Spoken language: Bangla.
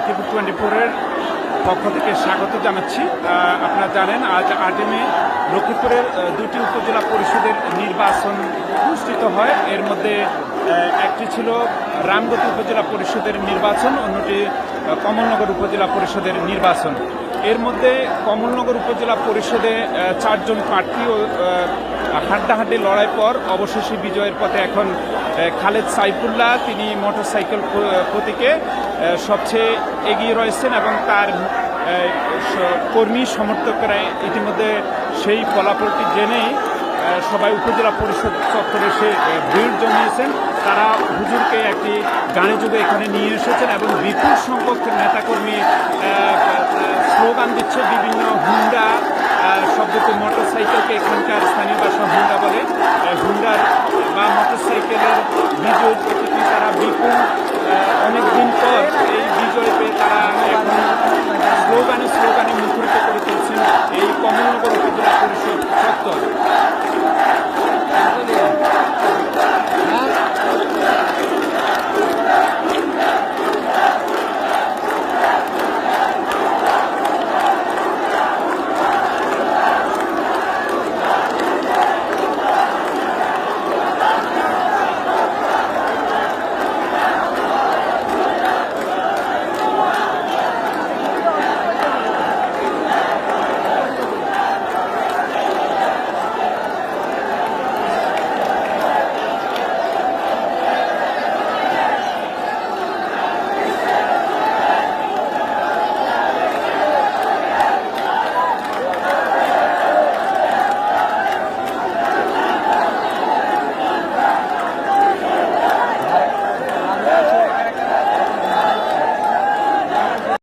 লক্ষ্মীপুর 24-এর পক্ষ থেকে স্বাগত জানাচ্ছি। আপনারা জানেন আজ 8 মে লক্ষ্মীপুরের দুটি উপজেলা পরিষদের নির্বাচন অনুষ্ঠিত হয়। এর মধ্যে একটি ছিল রামগতি উপজেলা পরিষদের নির্বাচন, অন্যটি কমলনগর উপজেলা পরিষদের নির্বাচন। এর মধ্যে কমলনগর উপজেলা পরিষদে 4 জন প্রার্থী হাড্ডাহাড্ডি লড়াই পর অবশেষে বিজয়ের পথে এখন খালেদ সাইফুল্লাহ, তিনি মোটরসাইকেল প্রতীকে সবচেয়ে এগিয়ে রয়েছেন এবং তার কর্মী সমর্থকরা ইতিমধ্যে সেই ফলাফলটি জেনেই সবাই উপজেলা পরিষদ চত্বরে এসে ভিড় জমিয়েছেন। তারা হুজুরকে একটি গানে যুগে এখানে নিয়ে এসেছেন এবং বিপুল সংখ্যক নেতাকর্মী স্লোগান দিচ্ছে, বিভিন্ন হুন্ডা শব্দকে মোটরসাইকেলকে এখানকার স্থানীয় ভাষা হুন্ডা বলে, হুন্ডার বা মোটরসাইকেলের বিজয় প্রতীকে তারা বিপুল